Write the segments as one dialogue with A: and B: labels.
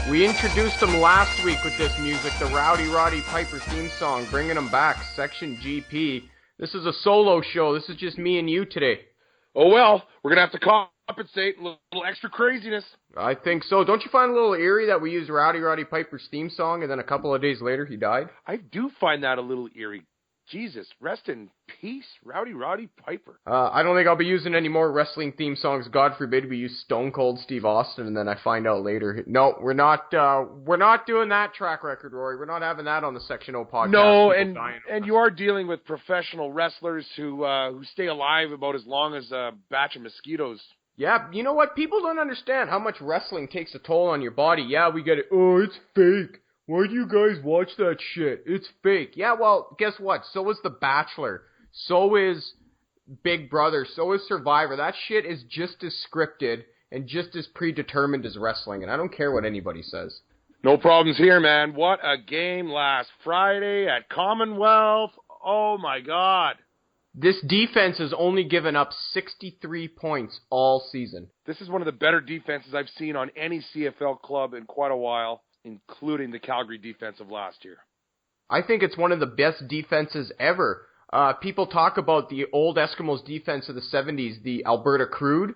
A: We introduced them last week with this music, the Rowdy Roddy Piper theme song, bringing them back, Section GP. This is a solo show. This is just me and you today.
B: Oh, well, we're going to have to compensate a little extra craziness.
A: I think so. Don't you find a little eerie that we used Rowdy Roddy Piper's theme song and then a couple of days later he died?
B: I do find that a little eerie. Jesus, rest in peace, Rowdy Roddy Piper.
A: I don't think I'll be using any more wrestling theme songs. God forbid we use Stone Cold Steve Austin, and then I find out later. No, we're not doing that track record, Rory. We're not having that on the Section O podcast.
B: No, and you are dealing with professional wrestlers who stay alive about as long as a batch of mosquitoes.
A: Yeah, you know what? People don't understand how much wrestling takes a toll on your body. Yeah, we get it. Oh, it's fake. Why do you guys watch that shit? It's fake. Yeah, well, guess what? So is The Bachelor. So is Big Brother. So is Survivor. That shit is just as scripted and just as predetermined as wrestling, and I don't care what anybody says.
B: No problems here, man. What a game last Friday at Commonwealth. Oh, my God.
A: This defense has only given up 63 points all season.
B: This is one of the better defenses I've seen on any CFL club in quite a while, including the Calgary defense of last year.
A: I think it's one of the best defenses ever. People talk about the old Eskimos defense of the 70s, the Alberta Crude.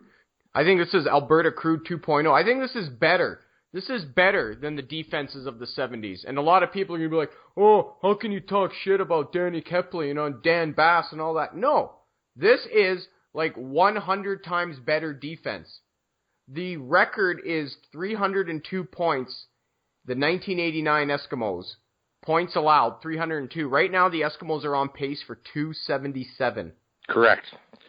A: I think this is Alberta Crude 2.0. I think this is better. This is better than the defenses of the 70s. And a lot of people are going to be like, oh, how can you talk shit about Danny Kepley and Dan Bass and all that? No. This is like 100 times better defense. The record is 302 points. The 1989 Eskimos. Points allowed, 302. Right now, the Eskimos are on pace for 277.
B: Correct.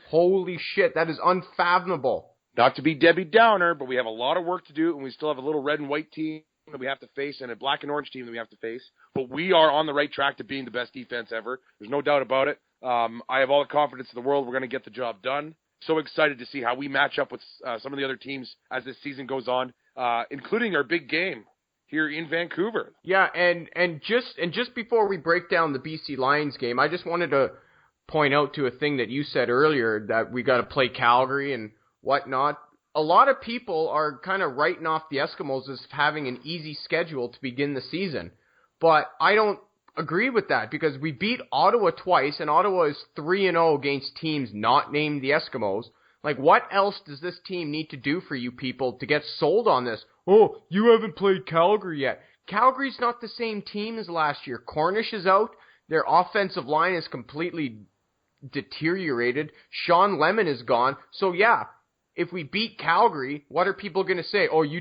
A: Holy shit, that is unfathomable.
B: Not to be Debbie Downer, but we have a lot of work to do, and we still have a little red and white team that we have to face and a black and orange team that we have to face. But we are on the right track to being the best defense ever. There's no doubt about it. I have all the confidence in the world. We're going to get the job done. So excited to see how we match up with some of the other teams as this season goes on, including our big game here in Vancouver.
A: Yeah, and just before we break down the BC Lions game, I just wanted to point out to a thing that you said earlier, that we got to play Calgary and whatnot. A lot of people are kind of writing off the Eskimos as having an easy schedule to begin the season, but I don't agree with that because we beat Ottawa twice, and Ottawa is 3-0 against teams not named the Eskimos. Like, what else does this team need to do for you people to get sold on this? Oh, you haven't played Calgary yet. Calgary's not the same team as last year. Cornish is out. Their offensive line is completely deteriorated. Sean Lemon is gone. So, yeah, if we beat Calgary, what are people going to say? Oh, you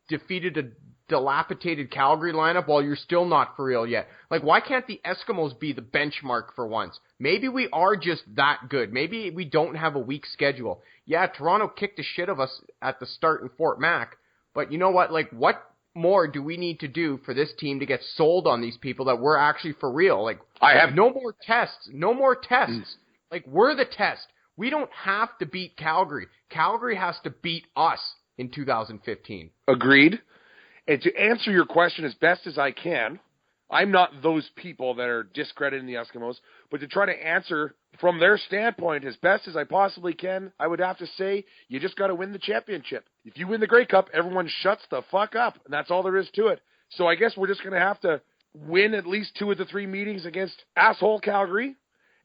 A: defeated a dilapidated Calgary lineup while you're still not for real yet. Like, why can't the Eskimos be the benchmark for once? Maybe we are just that good. Maybe we don't have a weak schedule. Yeah, Toronto kicked the shit of us at the start in Fort Mac, but you know what? Like, what more do we need to do for this team to get sold on these people that we're actually for real? Like, I have no more tests. No more tests. Like, we're the test. We don't have to beat Calgary. Calgary has to beat us in 2015.
B: Agreed. And to answer your question as best as I can, I'm not those people that are discrediting the Eskimos, but to try to answer from their standpoint as best as I possibly can, I would have to say you just got to win the championship. If you win the Grey Cup, everyone shuts the fuck up, and that's all there is to it. So I guess we're just going to have to win at least 2 of the 3 meetings against asshole Calgary,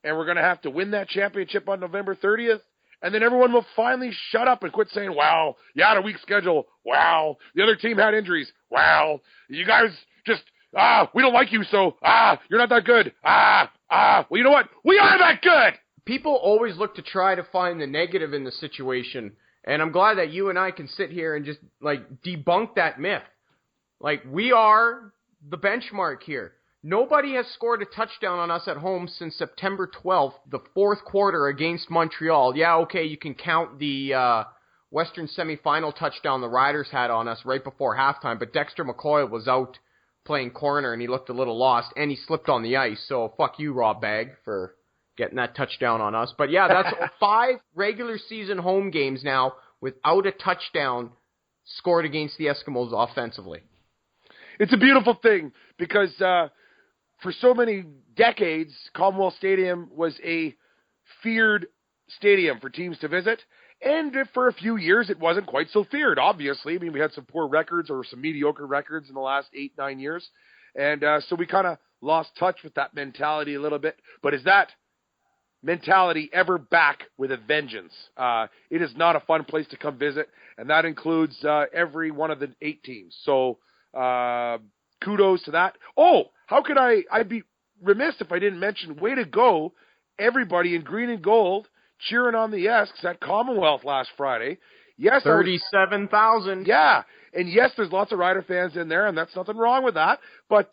B: and we're going to have to win that championship on November 30th. And then everyone will finally shut up and quit saying, wow, you had a weak schedule. Wow, the other team had injuries. Wow, you guys just, we don't like you, so, you're not that good. Well, you know what? We are that good!
A: People always look to try to find the negative in the situation, and I'm glad that you and I can sit here and just, like, debunk that myth. Like, we are the benchmark here. Nobody has scored a touchdown on us at home since September 12th, the fourth quarter against Montreal. Yeah, okay, you can count the Western semifinal touchdown the Riders had on us right before halftime, but Dexter McCoy was out playing corner and he looked a little lost, and he slipped on the ice, so fuck you, Rob Bagg, for getting that touchdown on us. But yeah, that's 5 regular season home games now without a touchdown scored against the Eskimos offensively.
B: It's a beautiful thing because for so many decades, Commonwealth Stadium was a feared stadium for teams to visit, And for a few years, it wasn't quite so feared, obviously. I mean, we had some poor records or some mediocre records in the last 8-9 years. And so we kind of lost touch with that mentality a little bit. But is that mentality ever back with a vengeance? It is not a fun place to come visit, and that includes every one of the 8 teams. So kudos to that. Oh, how could I'd be remiss if I didn't mention, way to go, everybody in green and gold cheering on the Esks at Commonwealth last Friday. Yes,
A: 37,000.
B: Yeah, and yes, there's lots of Rider fans in there, and that's nothing wrong with that. But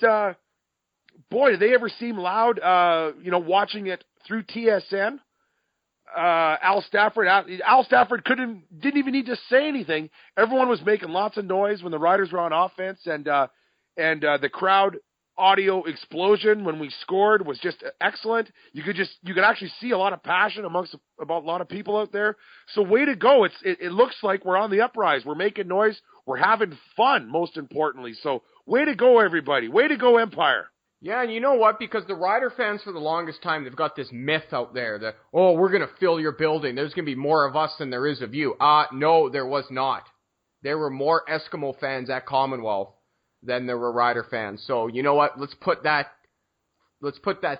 B: boy, did they ever seem loud? Watching it through TSN. Al Stafford didn't even need to say anything. Everyone was making lots of noise when the Riders were on offense, and the crowd audio explosion when we scored was just excellent. You could actually see a lot of passion about a lot of people out there. So way to go. It looks like we're on the uprise. We're making noise. We're having fun, most importantly. So way to go, everybody. Way to go, Empire.
A: Yeah, and you know what? Because the Rider fans for the longest time, they've got this myth out there that, oh, we're going to fill your building. There's going to be more of us than there is of you. No, there was not. There were more Eskimo fans at Commonwealth than there were Rider fans. So, you know what? Let's put that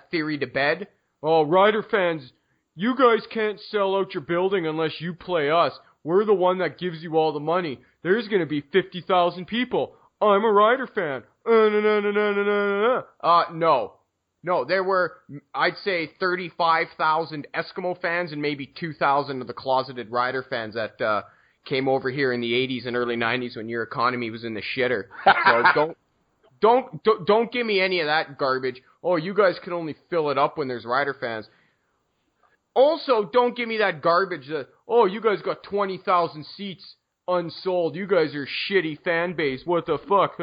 A: theory to bed. Oh, Rider fans, you guys can't sell out your building unless you play us. We're the one that gives you all the money. There's going to be 50,000 people. I'm a Rider fan. No, there were, I'd say, 35,000 Eskimo fans and maybe 2,000 of the closeted Rider fans that came over here in the 80s and early 90s when your economy was in the shitter. So don't give me any of that garbage. Oh, you guys can only fill it up when there's Rider fans. Also, don't give me that garbage that, oh, you guys got 20,000 seats unsold. You guys are shitty fan base. What the fuck?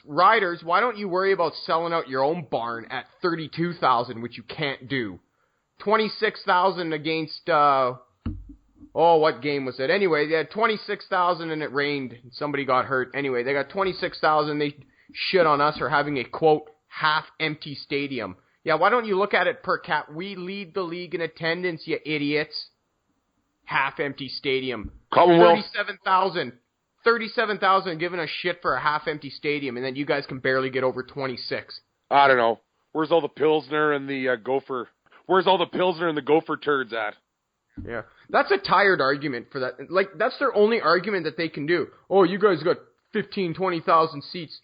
A: Riders, why don't you worry about selling out your own barn at 32,000, which you can't do? 26,000 against, what game was it? Anyway, they had 26,000 and it rained. Somebody got hurt. Anyway, they got 26,000. They shit on us for having a, quote, half-empty stadium. Yeah, why don't you look at it per cap? We lead the league in attendance, you idiots. Half-empty stadium.
B: Commonwealth.
A: 37,000 giving us shit for a half-empty stadium, and then you guys can barely get over 26.
B: I don't know. Where's all the Pilsner and the Gopher? Where's all the Pilsner and the Gopher turds at?
A: Yeah, that's a tired argument for that. Like, that's their only argument that they can do. Oh, you guys got 15, 20,000 seats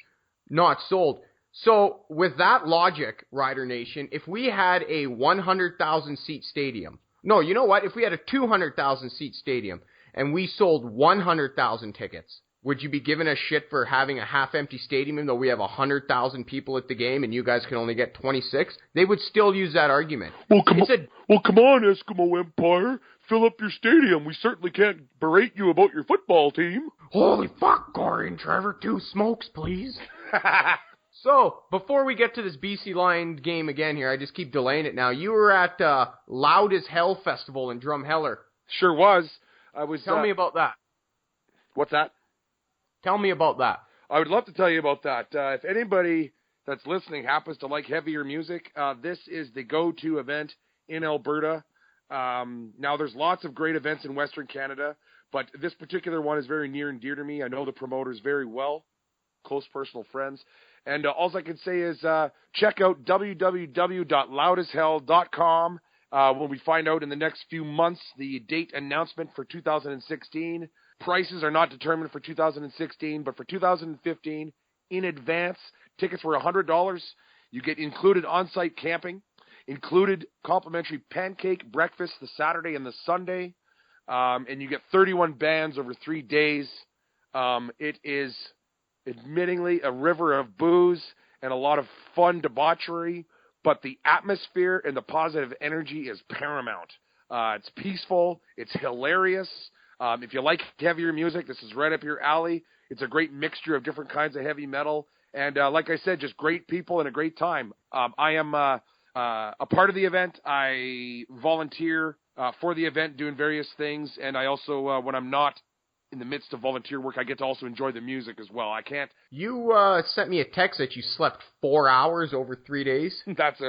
A: not sold. So, with that logic, Rider Nation, if we had a 100,000 seat stadium, no, you know what? If we had a 200,000 seat stadium and we sold 100,000 tickets, would you be giving us shit for having a half-empty stadium even though we have 100,000 people at the game and you guys can only get 26? They would still use that argument.
B: Well, come on, Eskimo Empire. Fill up your stadium. We certainly can't berate you about your football team.
A: Holy fuck, Corey and Trevor. 2 smokes, please. So, before we get to this BC Lions game again here, I just keep delaying it now. You were at Loud as Hell Festival in Drumheller.
B: Sure was.
A: Tell me about that.
B: What's that?
A: Tell me about that.
B: I would love to tell you about that. If anybody that's listening happens to like heavier music, this is the go-to event in Alberta. Now, there's lots of great events in Western Canada, but this particular one is very near and dear to me. I know the promoters very well, close personal friends. And all I can say is check out www.loudashell.com when we find out in the next few months the date announcement for 2016. Prices are not determined for 2016, but for 2015, in advance, tickets were $100. You get included on-site camping, included complimentary pancake breakfast the Saturday and the Sunday, and you get 31 bands over 3 days. It is admittingly a river of booze and a lot of fun debauchery, but the atmosphere and the positive energy is paramount. It's peaceful. It's hilarious. If you like heavier music, this is right up your alley. It's a great mixture of different kinds of heavy metal. And like I said, just great people and a great time. I am a part of the event. I volunteer for the event doing various things. And I also, when I'm not in the midst of volunteer work, I get to also enjoy the music as well. I can't.
A: You sent me a text that you slept 4 hours over 3 days.
B: That's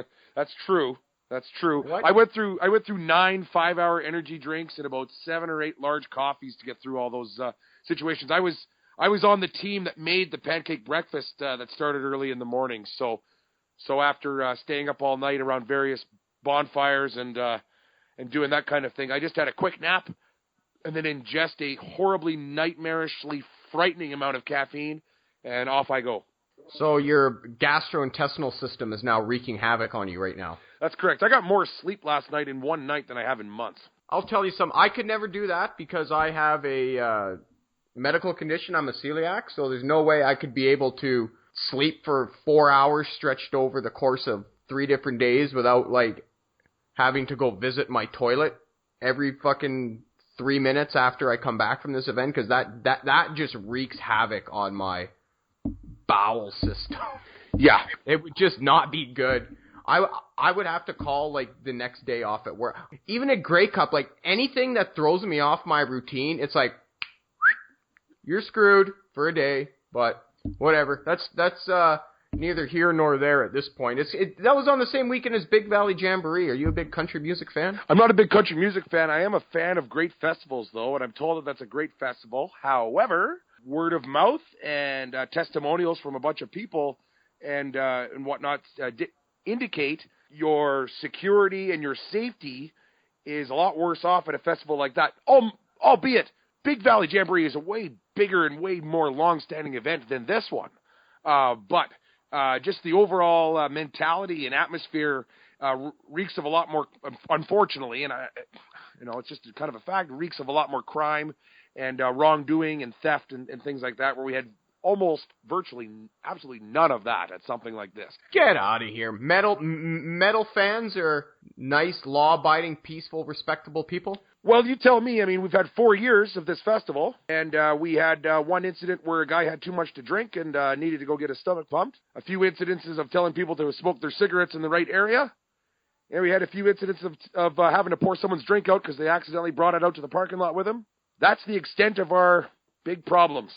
B: true. That's true.
A: What?
B: I went through 9 5-hour energy drinks and about 7 or 8 large coffees to get through all those situations. I was on the team that made the pancake breakfast that started early in the morning. So after staying up all night around various bonfires and doing that kind of thing, I just had a quick nap and then ingest a horribly nightmarishly frightening amount of caffeine, and off I go.
A: So your gastrointestinal system is now wreaking havoc on you right now.
B: That's correct. I got more sleep last night in one night than I have in months.
A: I'll tell you something. I could never do that because I have a medical condition. I'm a celiac, so there's no way I could be able to sleep for 4 hours stretched over the course of 3 different days without, like, having to go visit my toilet every fucking 3 minutes after I come back from this event, because that just wreaks havoc on my bowel system.
B: Yeah.
A: It would just not be good. I would have to call, like, the next day off at work. Even at Grey Cup, like, anything that throws me off my routine, it's like, you're screwed for a day, but whatever. That's neither here nor there at this point. That was on the same weekend as Big Valley Jamboree. Are you a big country music fan?
B: I'm not a big country music fan. I am a fan of great festivals, though, and I'm told that that's a great festival. However, word of mouth and testimonials from a bunch of people and whatnot indicate your security and your safety is a lot worse off at a festival like that. Albeit, Big Valley Jamboree is a way bigger and way more long-standing event than this one. But just the overall mentality and atmosphere reeks of a lot more, unfortunately, and it's just kind of a fact, reeks of a lot more crime and wrongdoing and theft and things like that, where we had almost virtually absolutely none of that at something like this.
A: Get out of here. Metal fans are nice, law-abiding, peaceful, respectable people?
B: Well, you tell me. I mean, we've had 4 years of this festival, and we had one incident where a guy had too much to drink and needed to go get his stomach pumped. A few incidences of telling people to smoke their cigarettes in the right area. And we had a few incidents of having to pour someone's drink out because they accidentally brought it out to the parking lot with them. That's the extent of our big problems.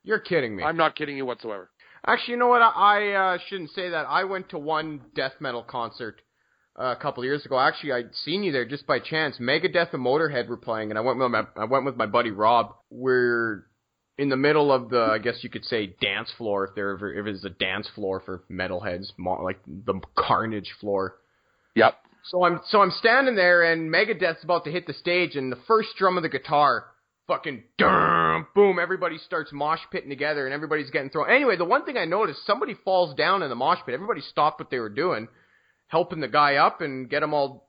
A: You're kidding me.
B: I'm not kidding you whatsoever.
A: Actually, you know what? I shouldn't say that. I went to one death metal concert a couple of years ago. Actually, I'd seen you there just by chance. Megadeth and Motorhead were playing, and I went with my buddy Rob. We're in the middle of the, I guess you could say, dance floor, if it is a dance floor for metalheads, like the Carnage floor.
B: Yep.
A: So I'm standing there, and Megadeth's about to hit the stage, and the first drum of the guitar, fucking boom, everybody starts mosh pitting together, and everybody's getting thrown. Anyway, the one thing I noticed, somebody falls down in the mosh pit. Everybody stopped what they were doing, helping the guy up and get him all,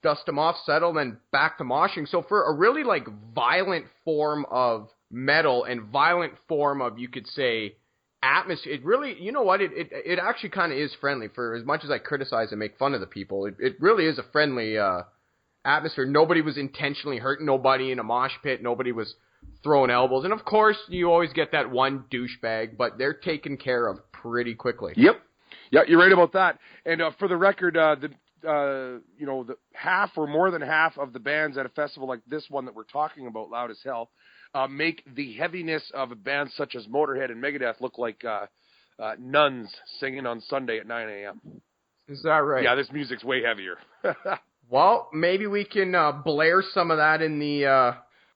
A: dust him off, settle, then back to moshing. So for a really, like, violent form of metal and violent form of, you could say, atmosphere, it really, you know what, it actually kind of is friendly. For as much as I criticize and make fun of the people, it really is a friendly atmosphere. Nobody was intentionally hurting nobody in a mosh pit. Nobody was throwing elbows. And of course, you always get that one douchebag, but they're taken care of pretty quickly.
B: Yep. Yeah, you're right about that. And for the record, the half or more than half of the bands at a festival like this one that we're talking about, Loud as Hell, make the heaviness of bands such as Motorhead and Megadeth look like nuns singing on Sunday at 9 a.m.
A: Is that right?
B: Yeah, this music's way heavier.
A: Well, maybe we can blare some of that in the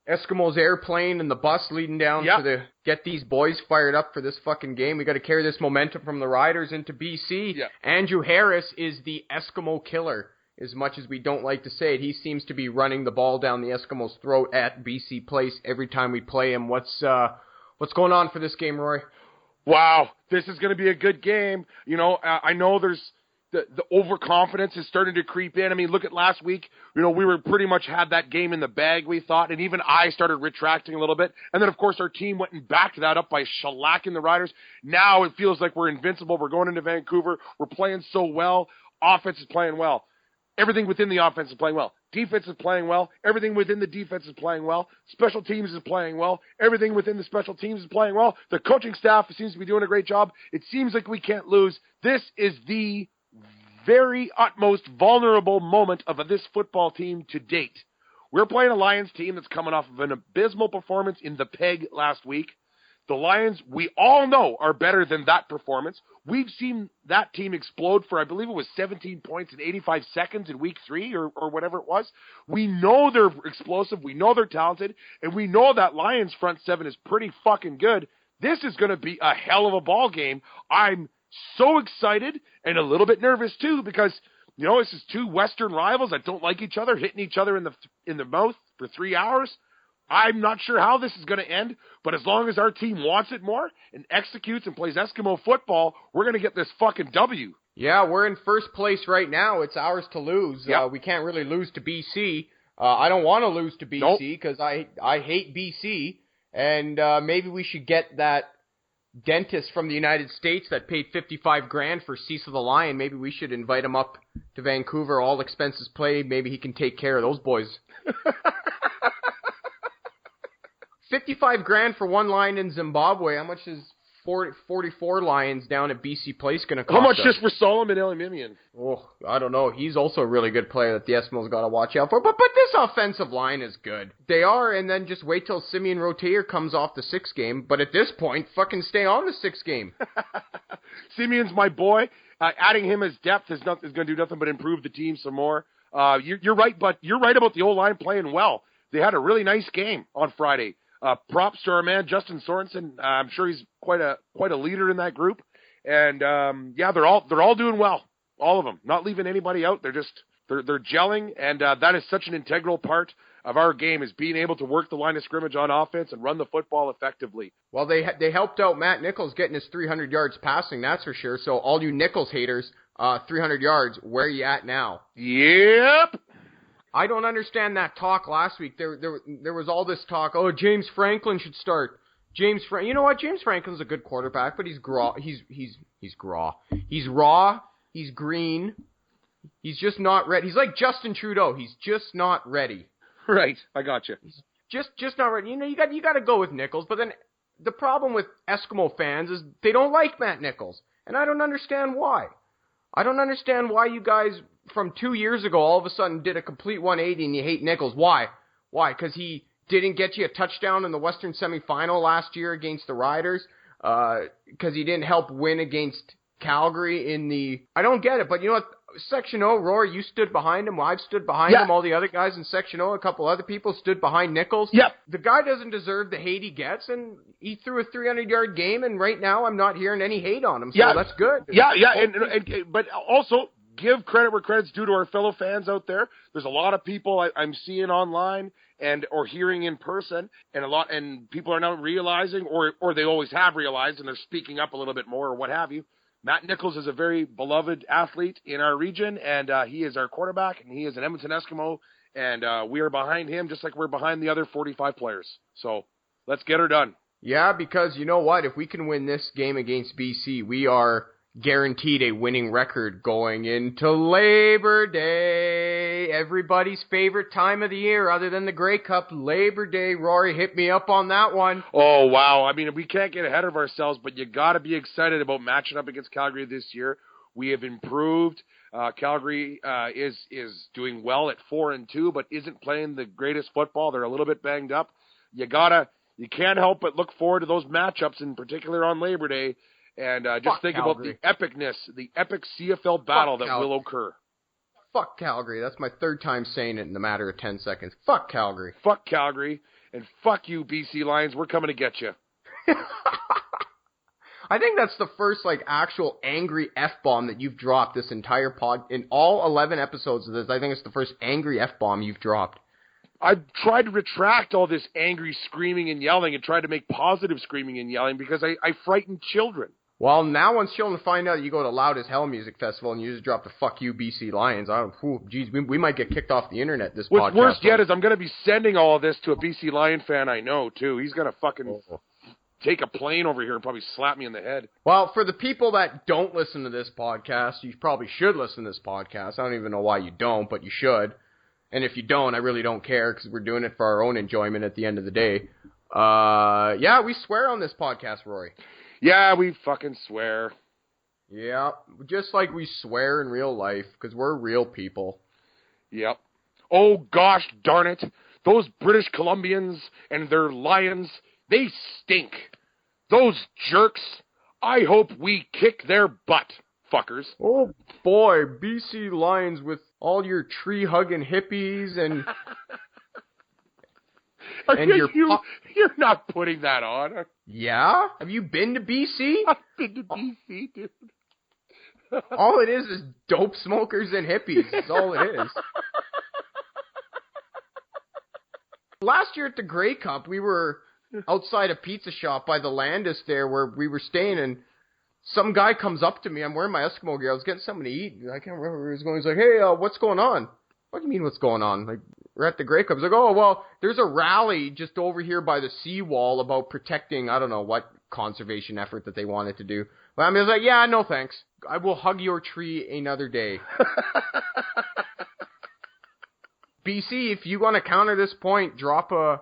A: Eskimos airplane and the bus leading down to get these boys fired up for this fucking game. We got to carry this momentum from the Riders into BC.
B: Yeah.
A: Andrew Harris is the Eskimo killer, as much as we don't like to say it. He seems to be running the ball down the Eskimos' throat at BC Place every time we play him. What's going on for this game, Roy?
B: Wow, this is going to be a good game. I know there's the overconfidence is starting to creep in. I mean, look at last week. We were pretty much had that game in the bag, we thought, and even I started retracting a little bit. And then, of course, our team went and backed that up by shellacking the Riders. Now it feels like we're invincible. We're going into Vancouver. We're playing so well. Offense is playing well. Everything within the offense is playing well. Defense is playing well. Everything within the defense is playing well. Special teams is playing well. Everything within the special teams is playing well. The coaching staff seems to be doing a great job. It seems like we can't lose. This is the very utmost vulnerable moment of this football team to date. We're playing a Lions team that's coming off of an abysmal performance in the Peg last week. The Lions, we all know, are better than that performance. We've seen that team explode for, I believe it was 17 points in 85 seconds in week 3 or whatever it was. We know they're explosive. We know they're talented. And we know that Lions front seven is pretty fucking good. This is going to be a hell of a ball game. I'm so excited and a little bit nervous too because, this is two Western rivals that don't like each other, hitting each other in the mouth for 3 hours. I'm not sure how this is going to end, but as long as our team wants it more and executes and plays Eskimo football, we're going to get this fucking W.
A: Yeah, we're in first place right now. It's ours to lose.
B: Yep.
A: We can't really lose to BC. I don't want to lose to BC because I hate BC. And maybe we should get that dentist from the United States that paid $55,000 for Cecil the Lion. Maybe we should invite him up to Vancouver, all expenses paid. Maybe he can take care of those boys. $55,000 for one lion in Zimbabwe. How much is 44 lions down at BC Place going to cost?
B: How much
A: us?
B: just for Solomon Elimimian?
A: Oh, I don't know. He's also a really good player that the Eskimos got to watch out for. But this offensive line is good. They are, and then just wait till Simeon Rotier comes off the 6th game. But at this point, fucking stay on the 6th game.
B: Simeon's my boy. Adding him as depth is going to do nothing but improve the team some more. You're right, but you're right about the O-line playing well. They had a really nice game on Friday. Props to our man Justin Sorensen. I'm sure he's quite a leader in that group. And they're all doing well, all of them. Not leaving anybody out. They're gelling, and that is such an integral part of our game is being able to work the line of scrimmage on offense and run the football effectively.
A: Well, they helped out Matt Nichols getting his 300 yards passing, that's for sure. So all you Nichols haters, 300 yards, where are you at now?
B: Yep.
A: I don't understand that talk last week. There was all this talk. Oh, James Franklin should start. You know what? James Franklin's a good quarterback, but he's raw. He's raw. He's green. He's just not ready. He's like Justin Trudeau. He's just not ready.
B: Right. I got you.
A: He's just not ready. You got to go with Nichols. But then the problem with Eskimo fans is they don't like Matt Nichols, and I don't understand why. I don't understand why you guys from 2 years ago all of a sudden did a complete 180 and you hate Nichols. Why? Why? Because he didn't get you a touchdown in the Western semifinal last year against the Riders? Because he didn't help win against Calgary in the... I don't get it, but you know what? Section O, Rory, you stood behind him. Well, I've stood behind him. All the other guys in Section O, a couple other people stood behind Nichols.
B: Yep.
A: The guy doesn't deserve the hate he gets, and he threw a 300-yard game, and right now I'm not hearing any hate on him, so that's good.
B: Yeah, but also give credit where credit's due to our fellow fans out there. There's a lot of people I'm seeing online or hearing in person, and people are now realizing, or they always have realized, and they're speaking up a little bit more, or what have you. Matt Nichols is a very beloved athlete in our region, and he is our quarterback, and he is an Edmonton Eskimo, and we are behind him just like we're behind the other 45 players. So let's get her done. Yeah,
A: because you know what? If we can win this game against BC, we are guaranteed a winning record going into Labor Day. Everybody's favorite time of the year other than the Grey Cup, Labor Day. Rory, hit me up on that one.
B: Oh, wow. I mean, we can't get ahead of ourselves, but you got to be excited about matching up against Calgary this year. We have improved. Calgary is doing well at 4-2, but isn't playing the greatest football. They're a little bit banged up. You can't help but look forward to those matchups, in particular on Labor Day. And just think
A: Calgary.
B: about the epicness, the epic CFL battle that will occur.
A: Fuck Calgary. That's my third time saying it in a matter of 10 seconds. Fuck Calgary.
B: Fuck Calgary. And fuck you, BC Lions. We're coming to get you.
A: I think that's the first, actual angry F-bomb that you've dropped this entire pod. In all 11 episodes of this, I think it's the first angry F-bomb you've dropped.
B: I've tried to retract all this angry screaming and yelling and tried to make positive screaming and yelling because I frighten children.
A: Well, now once children find out you go to Loud as Hell Music Festival and you just drop the fuck you BC Lions, we might get kicked off the internet this podcast.
B: What's worse yet is I'm going to be sending all of this to a BC Lion fan I know, too. He's going to fucking take a plane over here and probably slap me in the head.
A: Well, for the people that don't listen to this podcast, you probably should listen to this podcast. I don't even know why you don't, but you should. And if you don't, I really don't care because we're doing it for our own enjoyment at the end of the day. We swear on this podcast, Rory.
B: Yeah, we fucking swear.
A: Yeah, just like we swear in real life, because we're real people.
B: Yep. Oh, gosh darn it. Those British Columbians and their lions, they stink. Those jerks. I hope we kick their butt, fuckers.
A: Oh boy, BC Lions with all your tree-hugging hippies and...
B: You're not putting that on.
A: Yeah? Have you been to BC?
B: I've been to BC, dude.
A: All it is dope smokers and hippies. That's all it is. Last year at the Grey Cup, we were outside a pizza shop by the Landis there where we were staying, and some guy comes up to me. I'm wearing my Eskimo gear. I was getting something to eat. I can't remember where he was going. He's like, hey, what's going on? What do you mean what's going on? Like, we're at the Grey Cup. He's like, oh, well, there's a rally just over here by the seawall about protecting, I don't know what conservation effort that they wanted to do. But I was like, yeah, no thanks. I will hug your tree another day. BC, if you want to counter this point, drop a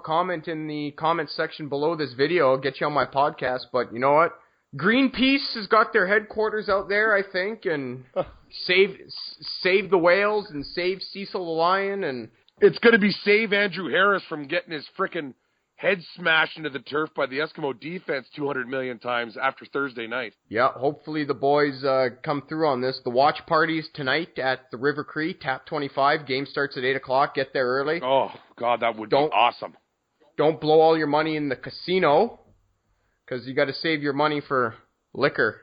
A: comment in the comment section below this video. I'll get you on my podcast. But you know what? Greenpeace has got their headquarters out there, I think, and save the whales and save Cecil the Lion. And
B: it's going to be save Andrew Harris from getting his frickin' head smashed into the turf by the Eskimo defense 200 million times after Thursday night.
A: Yeah, hopefully the boys come through on this. The watch party's tonight at the River Cree, Tap 25. Game starts at 8 o'clock. Get there early.
B: Oh, God, that would be awesome.
A: Don't blow all your money in the casino, because you got to save your money for liquor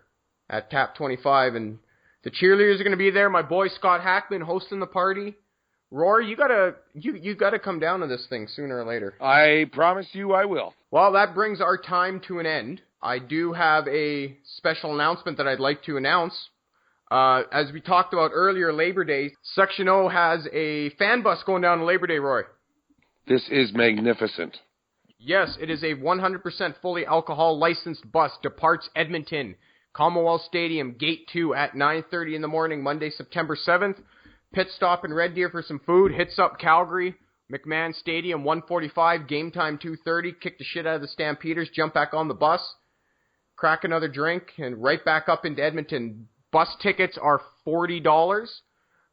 A: at Tap 25. And the cheerleaders are going to be there. My boy Scott Hackman hosting the party. Rory, you gotta come down to this thing sooner or later.
B: I promise you I will.
A: Well, that brings our time to an end. I do have a special announcement that I'd like to announce. As we talked about earlier, Labor Day, Section O has a fan bus going down on Labor Day, Roy.
B: This is magnificent.
A: Yes, it is a 100% fully alcohol licensed bus. Departs Edmonton, Commonwealth Stadium, Gate 2 at 9:30 in the morning, Monday, September 7th. Pit stop in Red Deer for some food. Hits up Calgary, McMahon Stadium, 1:45. Game time 2:30. Kick the shit out of the Stampeders. Jump back on the bus. Crack another drink and right back up into Edmonton. Bus tickets are $40.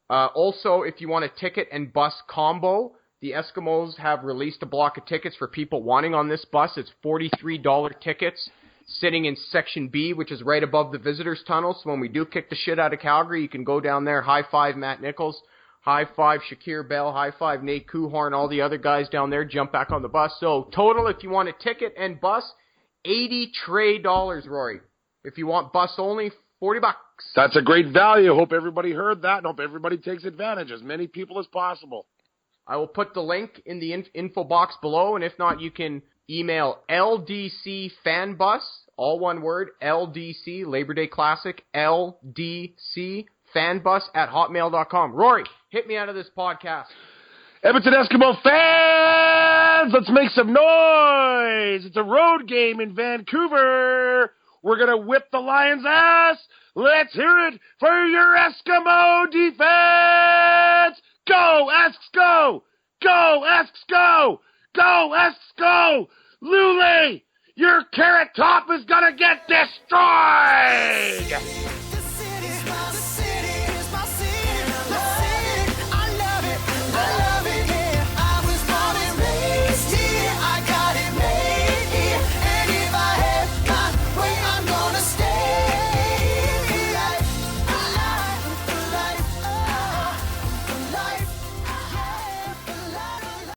A: Also, if you want a ticket and bus combo, the Eskimos have released a block of tickets for people wanting on this bus. It's $43 tickets. Sitting in Section B, which is right above the visitors tunnel. So when we do kick the shit out of Calgary, you can go down there, high five Matt Nichols, high five Shakir Bell, high five Nate Kuhorn, all the other guys down there, jump back on the bus. So total, if you want a ticket and bus, $80 Trey, Rory. If you want bus only, $40.
B: That's a great value. Hope everybody heard that and hope everybody takes advantage, as many people as possible.
A: I will put the link in the info box below, and if not, you can email LDCfanbus, all one word, LDC, Labor Day Classic, LDCfanbus at hotmail.com. Rory, hit me out of this podcast.
B: Edmonton Eskimo fans, let's make some noise. It's a road game in Vancouver. We're going to whip the Lions' ass. Let's hear it for your Eskimo defense. Go, Esks, go! Go, Esks, go! Go, Esks, go! Lule, your carrot top is gonna get destroyed!